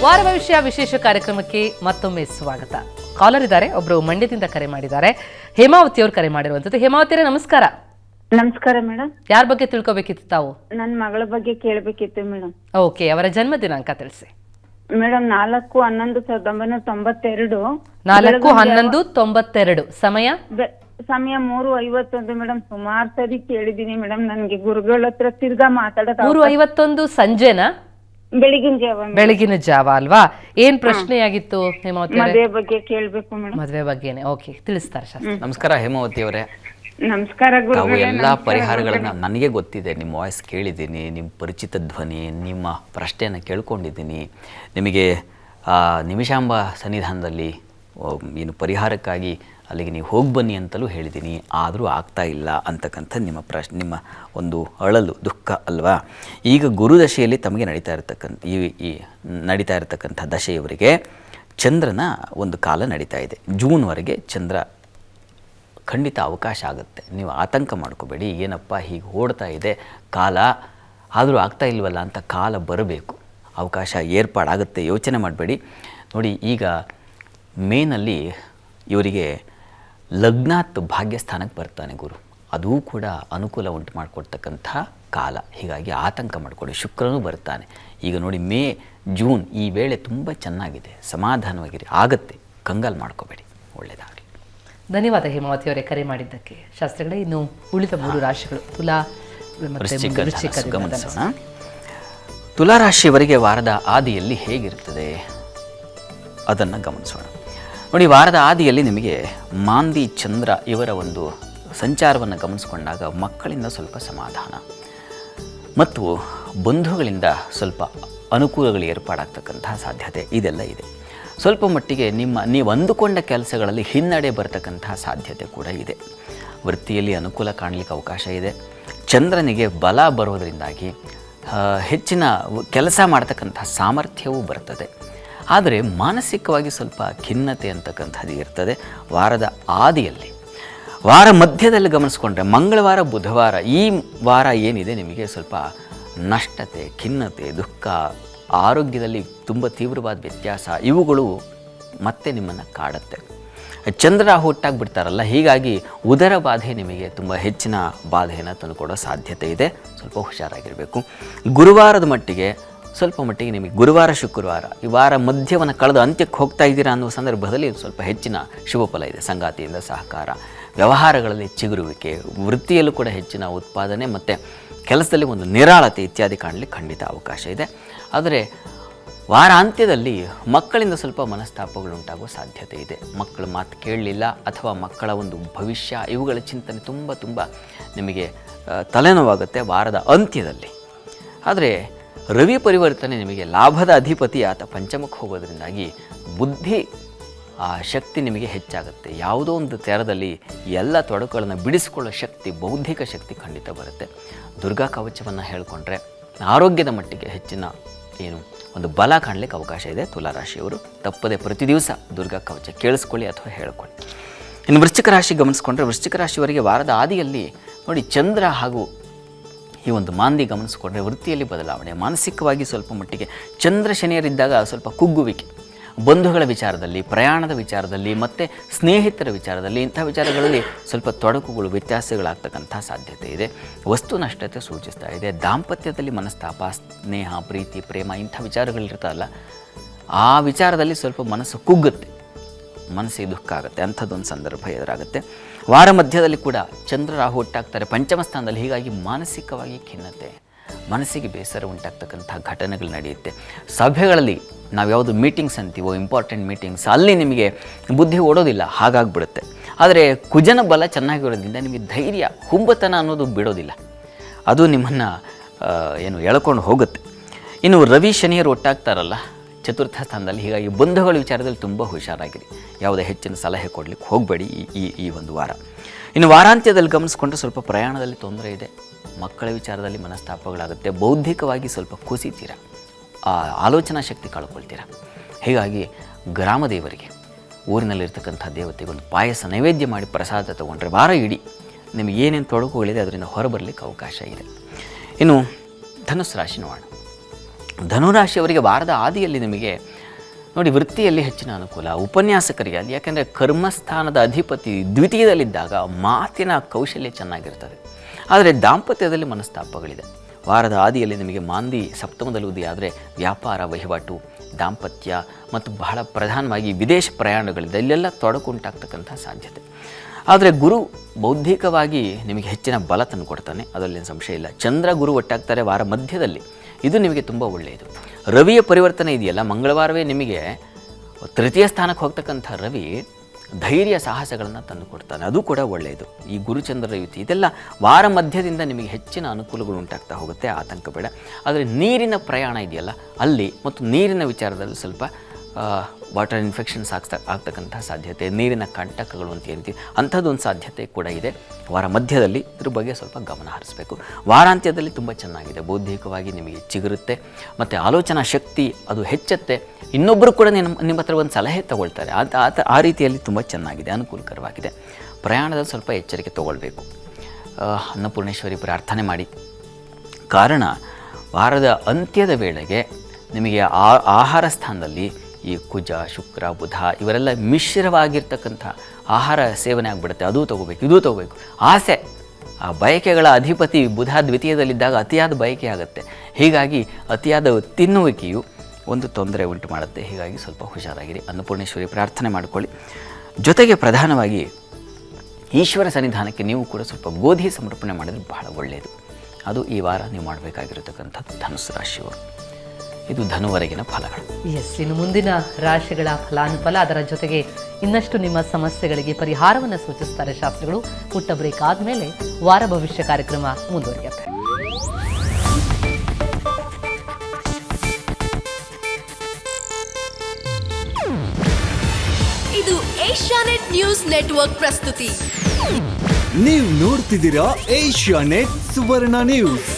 ವಾರ ಭವಿಷ್ಯ ವಿಶೇಷ ಕಾರ್ಯಕ್ರಮಕ್ಕೆ ಮತ್ತೊಮ್ಮೆ ಸ್ವಾಗತ. ಕಾಲರ್ ಇದ್ದಾರೆ, ಒಬ್ರು ಮಂಡ್ಯದಿಂದ ಕರೆ ಮಾಡಿದ್ದಾರೆ. ಹೇಮಾವತಿ ಅವರು ಕರೆ ಮಾಡಿರುವಂತದ್ದು. ಹೇಮಾವತಿ ಅವರೇ ನಮಸ್ಕಾರ. ನಮಸ್ಕಾರ ಮೇಡಮ್. ಯಾರ ಬಗ್ಗೆ ತಿಳ್ಕೊಬೇಕಿತ್ತು ತಾವು? ನನ್ನ ಮಗಳ ಬಗ್ಗೆ ಕೇಳಬೇಕಿತ್ತು ಮೇಡಮ್. ಓಕೆ, ಅವರ ಜನ್ಮ ದಿನಾಂಕ ತಿಳಿಸಿ ಮೇಡಮ್. 4/11/1992. 4/11/92. ಸಮಯ ಸಮಯ 3:51 ಮೇಡಮ್. ಸುಮಾರು ಸರಿ ಕೇಳಿದೀನಿ ಮೇಡಮ್. ನನ್ಗೆ ಗುರುಗಳ ಹತ್ರ ತಿರ್ಗಾ ಮಾತಾಡೋದು 3:51 ಸಂಜೆನಾ? ಬೆಳಗಿನ ಜಾವ ಅಲ್ವಾ? ಏನ್ ಪ್ರಶ್ನೆಯಾಗಿತ್ತು ಹೇಮಾವತಿ? ಮದುವೆ ಬಗ್ಗೆ ಕೇಳ್ಬೇಕು ಮೇಡಮ್. ಮದುವೆ ಬಗ್ಗೆನೆ. ಓಕೆ, ತಿಳಿಸ್ತಾರೆ ಶಾಸ್ತ್ರಿ. ನಮಸ್ಕಾರ ಹೇಮಾವತಿ ಅವರೇ. ನಮಸ್ಕಾರ ತಾವು ಎಲ್ಲ ಪರಿಹಾರಗಳನ್ನ ನನಗೆ ಗೊತ್ತಿದೆ. ನಿಮ್ಮ ವಾಯ್ಸ್ ಕೇಳಿದ್ದೀನಿ, ನಿಮ್ಮ ಪರಿಚಿತ ಧ್ವನಿ, ನಿಮ್ಮ ಪ್ರಶ್ನೆಯನ್ನು ಕೇಳ್ಕೊಂಡಿದ್ದೀನಿ. ನಿಮಗೆ ನಿಮಿಷಾಂಬ ಸನ್ನಿಧಾನದಲ್ಲಿ ಏನು ಪರಿಹಾರಕ್ಕಾಗಿ ಅಲ್ಲಿಗೆ ನೀವು ಹೋಗಿ ಬನ್ನಿ ಅಂತಲೂ ಹೇಳಿದ್ದೀನಿ. ಆದರೂ ಆಗ್ತಾ ಇಲ್ಲ ಅಂತಕ್ಕಂಥ ನಿಮ್ಮ ಒಂದು ಅಳಲು, ದುಃಖ ಅಲ್ವಾ? ಈಗ ಗುರುದಶೆಯಲ್ಲಿ ತಮಗೆ ನಡೀತಾ ಇರತಕ್ಕಂಥ ದಶೆಯವರಿಗೆ ಚಂದ್ರನ ಒಂದು ಕಾಲ ನಡೀತಾ ಇದೆ. ಜೂನ್ವರೆಗೆ ಚಂದ್ರ ಖಂಡಿತ ಅವಕಾಶ ಆಗುತ್ತೆ. ನೀವು ಆತಂಕ ಮಾಡ್ಕೋಬೇಡಿ. ಏನಪ್ಪ ಹೀಗೆ ಓಡ್ತಾ ಇದೆ ಕಾಲ, ಆದರೂ ಆಗ್ತಾ ಇಲ್ವಲ್ಲ ಅಂತ. ಕಾಲ ಬರಬೇಕು, ಅವಕಾಶ ಏರ್ಪಾಡಾಗುತ್ತೆ, ಯೋಚನೆ ಮಾಡಬೇಡಿ. ನೋಡಿ, ಈಗ ಮೇನಲ್ಲಿ ಇವರಿಗೆ ಲಗ್ನಾತ್ ಭಾಗ್ಯಸ್ಥಾನಕ್ಕೆ ಬರ್ತಾನೆ ಗುರು. ಅದೂ ಕೂಡ ಅನುಕೂಲ ಉಂಟು ಮಾಡಿಕೊಡ್ತಕ್ಕಂಥ ಕಾಲ. ಹೀಗಾಗಿ ಆತಂಕ ಮಾಡಿಕೊಡಿ. ಶುಕ್ರನೂ ಬರ್ತಾನೆ. ಈಗ ನೋಡಿ, ಮೇ ಜೂನ್ ಈ ವೇಳೆ ತುಂಬ ಚೆನ್ನಾಗಿದೆ. ಸಮಾಧಾನವಾಗಿರಿ, ಆಗುತ್ತೆ. ಕಂಗಾಲು ಮಾಡ್ಕೋಬೇಡಿ. ಒಳ್ಳೆಯದಾಗಲಿ. ಧನ್ಯವಾದ ಹೇಮಾವತಿ ಅವರೇ ಕರೆ ಮಾಡಿದ್ದಕ್ಕೆ. ಶಾಸ್ತ್ರಿಗಳೇ, ಇನ್ನು ಉಳಿದ 3 ರಾಶಿಗಳು ತುಲಾ ವೃಶ್ಚಿಕ ಗಮನಿಸೋಣ. ತುಲಾ ರಾಶಿಯವರಿಗೆ ವಾರದ ಆದಿಯಲ್ಲಿ ಹೇಗಿರ್ತದೆ ಅದನ್ನು ಗಮನಿಸೋಣ. ನೋಡಿ, ವಾರದ ಆದಿಯಲ್ಲಿ ನಿಮಗೆ ಮಾಂದಿ ಚಂದ್ರ ಇವರ ಒಂದು ಸಂಚಾರವನ್ನು ಗಮನಿಸಿಕೊಂಡಾಗ ಮಕ್ಕಳಿಂದ ಸ್ವಲ್ಪ ಸಮಾಧಾನ ಮತ್ತು ಬಂಧುಗಳಿಂದ ಸ್ವಲ್ಪ ಅನುಕೂಲಗಳು ಏರ್ಪಾಡಾಗ್ತಕ್ಕಂತಹ ಸಾಧ್ಯತೆ ಇದೆಲ್ಲ ಇದೆ. ಸ್ವಲ್ಪ ಮಟ್ಟಿಗೆ ನೀವು ಅಂದುಕೊಂಡ ಕೆಲಸಗಳಲ್ಲಿ ಹಿನ್ನಡೆ ಬರ್ತಕ್ಕಂತಹ ಸಾಧ್ಯತೆ ಕೂಡ ಇದೆ. ವೃತ್ತಿಯಲ್ಲಿ ಅನುಕೂಲ ಕಾಣಲಿಕ್ಕೆ ಅವಕಾಶ ಇದೆ. ಚಂದ್ರನಿಗೆ ಬಲ ಬರೋದರಿಂದಾಗಿ ಹೆಚ್ಚಿನ ಕೆಲಸ ಮಾಡ್ತಕ್ಕಂಥ ಸಾಮರ್ಥ್ಯವೂ ಬರ್ತದೆ. ಆದರೆ ಮಾನಸಿಕವಾಗಿ ಸ್ವಲ್ಪ ಖಿನ್ನತೆ ಅಂತಕ್ಕಂಥದ್ದು ಇರ್ತದೆ ವಾರದ ಆದಿಯಲ್ಲಿ. ವಾರ ಮಧ್ಯದಲ್ಲಿ ಗಮನಿಸ್ಕೊಂಡ್ರೆ ಮಂಗಳವಾರ, ಬುಧವಾರ ಈ ವಾರ ಏನಿದೆ ನಿಮಗೆ ಸ್ವಲ್ಪ ನಷ್ಟತೆ, ಖಿನ್ನತೆ, ದುಃಖ, ಆರೋಗ್ಯದಲ್ಲಿ ತುಂಬ ತೀವ್ರವಾದ ವ್ಯತ್ಯಾಸ ಇವುಗಳು ಮತ್ತೆ ನಿಮ್ಮನ್ನು ಕಾಡುತ್ತೆ. ಚಂದ್ರ ಹುಟ್ಟಾಗ್ಬಿಡ್ತಾರಲ್ಲ, ಹೀಗಾಗಿ ಉದರ ಬಾಧೆ ನಿಮಗೆ ತುಂಬ ಹೆಚ್ಚಿನ ಬಾಧೆಯನ್ನು ತಂದುಕೊಡೋ ಸಾಧ್ಯತೆ ಇದೆ. ಸ್ವಲ್ಪ ಹುಷಾರಾಗಿರಬೇಕು. ಗುರುವಾರದ ಮಟ್ಟಿಗೆ ಸ್ವಲ್ಪ ಮಟ್ಟಿಗೆ ನಿಮಗೆ ಗುರುವಾರ, ಶುಕ್ರವಾರ ಈ ವಾರ ಮಧ್ಯವನ್ನು ಕಳೆದು ಅಂತ್ಯಕ್ಕೆ ಹೋಗ್ತಾ ಇದ್ದೀರಾ ಅನ್ನೋ ಸಂದರ್ಭದಲ್ಲಿ ಸ್ವಲ್ಪ ಹೆಚ್ಚಿನ ಶುಭ ಫಲ ಇದೆ. ಸಂಗಾತಿಯಿಂದ ಸಹಕಾರ, ವ್ಯವಹಾರಗಳಲ್ಲಿ ಚಿಗುರುವಿಕೆ, ವೃತ್ತಿಯಲ್ಲೂ ಕೂಡ ಹೆಚ್ಚಿನ ಉತ್ಪಾದನೆ ಮತ್ತು ಕೆಲಸದಲ್ಲಿ ಒಂದು ನಿರಾಳತೆ ಇತ್ಯಾದಿ ಕಾಣಲಿಕ್ಕೆ ಖಂಡಿತ ಅವಕಾಶ ಇದೆ. ಆದರೆ ವಾರಾಂತ್ಯದಲ್ಲಿ ಮಕ್ಕಳಿಂದ ಸ್ವಲ್ಪ ಮನಸ್ತಾಪಗಳುಂಟಾಗುವ ಸಾಧ್ಯತೆ ಇದೆ. ಮಕ್ಕಳ ಮಾತು ಕೇಳಲಿಲ್ಲ ಅಥವಾ ಮಕ್ಕಳ ಒಂದು ಭವಿಷ್ಯ ಇವುಗಳ ಚಿಂತನೆ ತುಂಬ ನಿಮಗೆ ತಲೆನೋವಾಗುತ್ತೆ ವಾರದ ಅಂತ್ಯದಲ್ಲಿ. ಆದರೆ ರವಿ ಪರಿವರ್ತನೆ ನಿಮಗೆ ಲಾಭದ ಅಧಿಪತಿ ಆತ ಪಂಚಮಕ್ಕೆ ಹೋಗೋದ್ರಿಂದಾಗಿ ಬುದ್ಧಿ ಶಕ್ತಿ ನಿಮಗೆ ಹೆಚ್ಚಾಗುತ್ತೆ. ಯಾವುದೋ ಒಂದು ತೆರದಲ್ಲಿ ಎಲ್ಲ ತೊಡಕುಗಳನ್ನು ಬಿಡಿಸಿಕೊಳ್ಳೋ ಶಕ್ತಿ, ಬೌದ್ಧಿಕ ಶಕ್ತಿ ಖಂಡಿತ ಬರುತ್ತೆ. ದುರ್ಗಾ ಕವಚವನ್ನು ಹೇಳಿಕೊಂಡ್ರೆ ಆರೋಗ್ಯದ ಮಟ್ಟಿಗೆ ಹೆಚ್ಚಿನ ಒಂದು ಬಲ ಕಾಣಲಿಕ್ಕೆ ಅವಕಾಶ ಇದೆ. ತುಲಾರಾಶಿಯವರು ತಪ್ಪದೆ ಪ್ರತಿ ದಿವಸ ದುರ್ಗಾ ಕವಚ ಕೇಳಿಸ್ಕೊಳ್ಳಿ ಅಥವಾ ಹೇಳ್ಕೊಳ್ಳಿ. ಇನ್ನು ವೃಶ್ಚಿಕ ರಾಶಿ ಗಮನಿಸ್ಕೊಂಡ್ರೆ ವೃಶ್ಚಿಕ ರಾಶಿಯವರಿಗೆ ವಾರದ ಆದಿಯಲ್ಲಿ ನೋಡಿ ಚಂದ್ರ ಹಾಗೂ ಈ ಒಂದು ಮಾಂದಿ ಗಮನಿಸ್ಕೊಂಡ್ರೆ ವೃತ್ತಿಯಲ್ಲಿ ಬದಲಾವಣೆ, ಮಾನಸಿಕವಾಗಿ ಸ್ವಲ್ಪ ಮಟ್ಟಿಗೆ ಚಂದ್ರ ಶನಿಯರಿದ್ದಾಗ ಸ್ವಲ್ಪ ಕುಗ್ಗುವಿಕೆ, ಬಂಧುಗಳ ವಿಚಾರದಲ್ಲಿ, ಪ್ರಯಾಣದ ವಿಚಾರದಲ್ಲಿ ಮತ್ತು ಸ್ನೇಹಿತರ ವಿಚಾರದಲ್ಲಿ ಇಂಥ ವಿಚಾರಗಳಲ್ಲಿ ಸ್ವಲ್ಪ ತೊಡಕುಗಳು, ವ್ಯತ್ಯಾಸಗಳಾಗ್ತಕ್ಕಂಥ ಸಾಧ್ಯತೆ ಇದೆ. ವಸ್ತು ನಷ್ಟತೆ ಸೂಚಿಸ್ತಾ ಇದೆ. ದಾಂಪತ್ಯದಲ್ಲಿ ಮನಸ್ತಾಪ, ಸ್ನೇಹ, ಪ್ರೀತಿ, ಪ್ರೇಮ ಇಂಥ ವಿಚಾರಗಳಿರ್ತಾರಲ್ಲ, ಆ ವಿಚಾರದಲ್ಲಿ ಸ್ವಲ್ಪ ಮನಸ್ಸು ಕುಗ್ಗುತ್ತೆ, ಮನಸ್ಸಿಗೆ ದುಃಖ ಆಗುತ್ತೆ. ಅಂಥದ್ದೊಂದು ಸಂದರ್ಭ ಎದುರಾಗುತ್ತೆ. ವಾರ ಮಧ್ಯದಲ್ಲಿ ಕೂಡ ಚಂದ್ರ ರಾಹು ಒಟ್ಟಾಗ್ತಾರೆ ಪಂಚಮ ಸ್ಥಾನದಲ್ಲಿ. ಹೀಗಾಗಿ ಮಾನಸಿಕವಾಗಿ ಖಿನ್ನತೆ, ಮನಸ್ಸಿಗೆ ಬೇಸರ ಉಂಟಾಗ್ತಕ್ಕಂಥ ಘಟನೆಗಳು ನಡೆಯುತ್ತೆ. ಸಭೆಗಳಲ್ಲಿ ನಾವು ಯಾವುದು ಮೀಟಿಂಗ್ಸ್ ಅಂತೀವೋ, ಇಂಪಾರ್ಟೆಂಟ್ ಮೀಟಿಂಗ್ಸ್, ಅಲ್ಲಿ ನಿಮಗೆ ಬುದ್ಧಿ ಓಡೋದಿಲ್ಲ, ಹಾಗಾಗ್ಬಿಡುತ್ತೆ. ಆದರೆ ಕುಜನ ಬಲ ಚೆನ್ನಾಗಿರೋದ್ರಿಂದ ನಿಮಗೆ ಧೈರ್ಯ, ಹುಂಬತನ ಅನ್ನೋದು ಬಿಡೋದಿಲ್ಲ, ಅದು ನಿಮ್ಮನ್ನು ಎಳ್ಕೊಂಡು ಹೋಗುತ್ತೆ. ಇನ್ನು ರವಿ ಶನಿಯರು ಒಟ್ಟಾಗ್ತಾರಲ್ಲ ಚತುರ್ಥ ಸ್ಥಾನದಲ್ಲಿ. ಹೀಗಾಗಿ ಬಂಧುಗಳ ವಿಚಾರದಲ್ಲಿ ತುಂಬ ಹುಷಾರಾಗಿರಿ. ಯಾವುದೇ ಹೆಚ್ಚಿನ ಸಲಹೆ ಕೊಡಲಿಕ್ಕೆ ಹೋಗಬೇಡಿ ಈ ಒಂದು ವಾರ. ಇನ್ನು ವಾರಾಂತ್ಯದಲ್ಲಿ ಗಮನಿಸ್ಕೊಂಡ್ರೆ ಸ್ವಲ್ಪ ಪ್ರಯಾಣದಲ್ಲಿ ತೊಂದರೆ ಇದೆ. ಮಕ್ಕಳ ವಿಚಾರದಲ್ಲಿ ಮನಸ್ತಾಪಗಳಾಗುತ್ತೆ. ಬೌದ್ಧಿಕವಾಗಿ ಸ್ವಲ್ಪ ಕುಸಿತೀರ, ಆಲೋಚನಾ ಶಕ್ತಿ ಕಳ್ಕೊಳ್ತೀರ. ಹೀಗಾಗಿ ಗ್ರಾಮ ದೇವರಿಗೆ, ಊರಿನಲ್ಲಿರ್ತಕ್ಕಂಥ ದೇವತೆಗೆ ಒಂದು ಪಾಯಸ ನೈವೇದ್ಯ ಮಾಡಿ ಪ್ರಸಾದ ತಗೊಂಡ್ರೆ ವಾರ ಇಡೀ ನಿಮಗೆ ಏನೇನು ತೊಡಕುಗಳಿದೆ ಅದರಿಂದ ಹೊರಬರಲಿಕ್ಕೆ ಅವಕಾಶ ಇದೆ. ಇನ್ನು ಧನುಸ್ಸು ರಾಶಿ ನೋಡೋಣ. ಧನುರಾಶಿಯವರಿಗೆ ವಾರದ ಆದಿಯಲ್ಲಿ ನಿಮಗೆ ನೋಡಿ ವೃತ್ತಿಯಲ್ಲಿ ಹೆಚ್ಚಿನ ಅನುಕೂಲ, ಉಪನ್ಯಾಸಕರಿಗೆ ಅಲ್ಲಿ ಯಾಕೆಂದರೆ ಕರ್ಮಸ್ಥಾನದ ಅಧಿಪತಿ ದ್ವಿತೀಯದಲ್ಲಿದ್ದಾಗ ಮಾತಿನ ಕೌಶಲ್ಯ ಚೆನ್ನಾಗಿರ್ತದೆ. ಆದರೆ ದಾಂಪತ್ಯದಲ್ಲಿ ಮನಸ್ತಾಪಗಳಿದೆ. ವಾರದ ಆದಿಯಲ್ಲಿ ನಿಮಗೆ ಮಾಂದಿ ಸಪ್ತಮದಲ್ಲಿ ಉದಯಾದರೆ ವ್ಯಾಪಾರ ವಹಿವಾಟು, ದಾಂಪತ್ಯ ಮತ್ತು ಬಹಳ ಪ್ರಧಾನವಾಗಿ ವಿದೇಶ ಪ್ರಯಾಣಗಳಿದೆ, ಇಲ್ಲೆಲ್ಲ ತೊಡಕುಂಟಾಗ್ತಕ್ಕಂಥ ಸಾಧ್ಯತೆ. ಆದರೆ ಗುರು ಬೌದ್ಧಿಕವಾಗಿ ನಿಮಗೆ ಹೆಚ್ಚಿನ ಬಲ ತಂದು ಕೊಡ್ತಾನೆ, ಅದರಲ್ಲೇನು ಸಂಶಯ ಇಲ್ಲ. ಚಂದ್ರ ಗುರು ಒಟ್ಟಾಗ್ತಾರೆ ವಾರ ಮಧ್ಯದಲ್ಲಿ, ಇದು ನಿಮಗೆ ತುಂಬ ಒಳ್ಳೆಯದು. ರವಿಯ ಪರಿವರ್ತನೆ ಇದೆಯಲ್ಲ, ಮಂಗಳವಾರವೇ ನಿಮಗೆ ತೃತೀಯ ಸ್ಥಾನಕ್ಕೆ ಹೋಗ್ತಕ್ಕಂಥ ರವಿ ಧೈರ್ಯ ಸಾಹಸಗಳನ್ನು ತಂದು ಕೊಡ್ತಾನೆ, ಅದು ಕೂಡ ಒಳ್ಳೆಯದು. ಈ ಗುರುಚಂದ್ರರ ಯುತಿ ಇದೆಲ್ಲ ವಾರ ಮಧ್ಯದಿಂದ ನಿಮಗೆ ಹೆಚ್ಚಿನ ಅನುಕೂಲಗಳು ಉಂಟಾಗ್ತಾ ಹೋಗುತ್ತೆ, ಆತಂಕ ಬೇಡ. ಆದರೆ ನೀರಿನ ಪ್ರಯಾಣ ಇದೆಯಲ್ಲ ಅಲ್ಲಿ ಮತ್ತು ನೀರಿನ ವಿಚಾರದಲ್ಲಿ ಸ್ವಲ್ಪ ವಾಟರ್ ಇನ್ಫೆಕ್ಷನ್ಸ್ ಆಗ್ತಕ್ಕಂಥ ಸಾಧ್ಯತೆ, ನೀರಿನ ಕಂಟಕಗಳು ಅಂತ ಹೇಳ್ತೀವಿ, ಅಂಥದ್ದೊಂದು ಸಾಧ್ಯತೆ ಕೂಡ ಇದೆ ವಾರ ಮಧ್ಯದಲ್ಲಿ. ಇದ್ರ ಬಗ್ಗೆ ಸ್ವಲ್ಪ ಗಮನ ಹರಿಸಬೇಕು. ವಾರಾಂತ್ಯದಲ್ಲಿ ತುಂಬ ಚೆನ್ನಾಗಿದೆ, ಬೌದ್ಧಿಕವಾಗಿ ನಿಮಗೆ ಚಿಗುರುತ್ತೆ ಮತ್ತು ಆಲೋಚನಾ ಶಕ್ತಿ ಅದು ಹೆಚ್ಚುತ್ತೆ. ಇನ್ನೊಬ್ಬರು ಕೂಡ ನಿಮ್ಮ ಹತ್ರ ಒಂದು ಸಲಹೆ ತಗೊಳ್ತಾರೆ, ಆ ರೀತಿಯಲ್ಲಿ ತುಂಬ ಚೆನ್ನಾಗಿದೆ, ಅನುಕೂಲಕರವಾಗಿದೆ. ಪ್ರಯಾಣದಲ್ಲಿ ಸ್ವಲ್ಪ ಎಚ್ಚರಿಕೆ ತಗೊಳ್ಬೇಕು. ಅನ್ನಪೂರ್ಣೇಶ್ವರಿ ಪ್ರಾರ್ಥನೆ ಮಾಡಿ. ಕಾರಣ ವಾರದ ಅಂತ್ಯದ ವೇಳೆಗೆ ನಿಮಗೆ ಆಹಾರ ಸ್ಥಾನದಲ್ಲಿ ಈ ಕುಜ, ಶುಕ್ರ, ಬುಧ ಇವರೆಲ್ಲ ಮಿಶ್ರವಾಗಿರ್ತಕ್ಕಂಥ ಆಹಾರ ಸೇವನೆ ಆಗಿಬಿಡುತ್ತೆ. ಅದು ತೊಗೋಬೇಕು, ಇದು ತೊಗೋಬೇಕು, ಆಸೆ, ಆ ಬಯಕೆಗಳ ಅಧಿಪತಿ ಬುಧ ದ್ವಿತೀಯದಲ್ಲಿದ್ದಾಗ ಅತಿಯಾದ ಬಯಕೆ ಆಗುತ್ತೆ. ಹೀಗಾಗಿ ಅತಿಯಾದ ತಿನ್ನುವಿಕೆಯು ಒಂದು ತೊಂದರೆ ಉಂಟು ಮಾಡುತ್ತೆ. ಹೀಗಾಗಿ ಸ್ವಲ್ಪ ಹುಷಾರಾಗಿರಿ. ಅನ್ನಪೂರ್ಣೇಶ್ವರಿ ಪ್ರಾರ್ಥನೆ ಮಾಡಿಕೊಳ್ಳಿ. ಜೊತೆಗೆ ಪ್ರಧಾನವಾಗಿ ಈಶ್ವರ ಸನ್ನಿಧಾನಕ್ಕೆ ನೀವು ಕೂಡ ಸ್ವಲ್ಪ ಗೋಧಿ ಸಮರ್ಪಣೆ ಮಾಡಿದರೆ ಬಹಳ ಒಳ್ಳೆಯದು. ಅದು ಈ ವಾರ ನೀವು ಮಾಡಬೇಕಾಗಿರತಕ್ಕಂಥದ್ದು ಧನುಸ್ಸು ರಾಶಿಯವರು. ಇದು ಧನುವರೆಗಿನ ಫಲಗಳು. ಎಸ್, ಇನ್ನು ಮುಂದಿನ ರಾಶಿಗಳ ಫಲಾನುಫಲ, ಅದರ ಜೊತೆಗೆ ಇನ್ನಷ್ಟು ನಿಮ್ಮ ಸಮಸ್ಯೆಗಳಿಗೆ ಪರಿಹಾರವನ್ನು ಸೂಚಿಸ್ತಾರೆ ಶಾಸ್ತ್ರಿಗಳು. ಪುಟ್ಟ ಬ್ರೇಕ್ ಆದಮೇಲೆ ವಾರ ಭವಿಷ್ಯ ಕಾರ್ಯಕ್ರಮ ಮುಂದುವರಿಯುತ್ತೆ. ಇದು ಏಷ್ಯಾನೆಟ್ ನ್ಯೂಸ್ ನೆಟ್ವರ್ಕ್ ಪ್ರಸ್ತುತಿ. ನೀವು ನೋಡ್ತಿದ್ದೀರಾ ಏಷ್ಯಾನೆಟ್ ಸುವರ್ಣ ನ್ಯೂಸ್.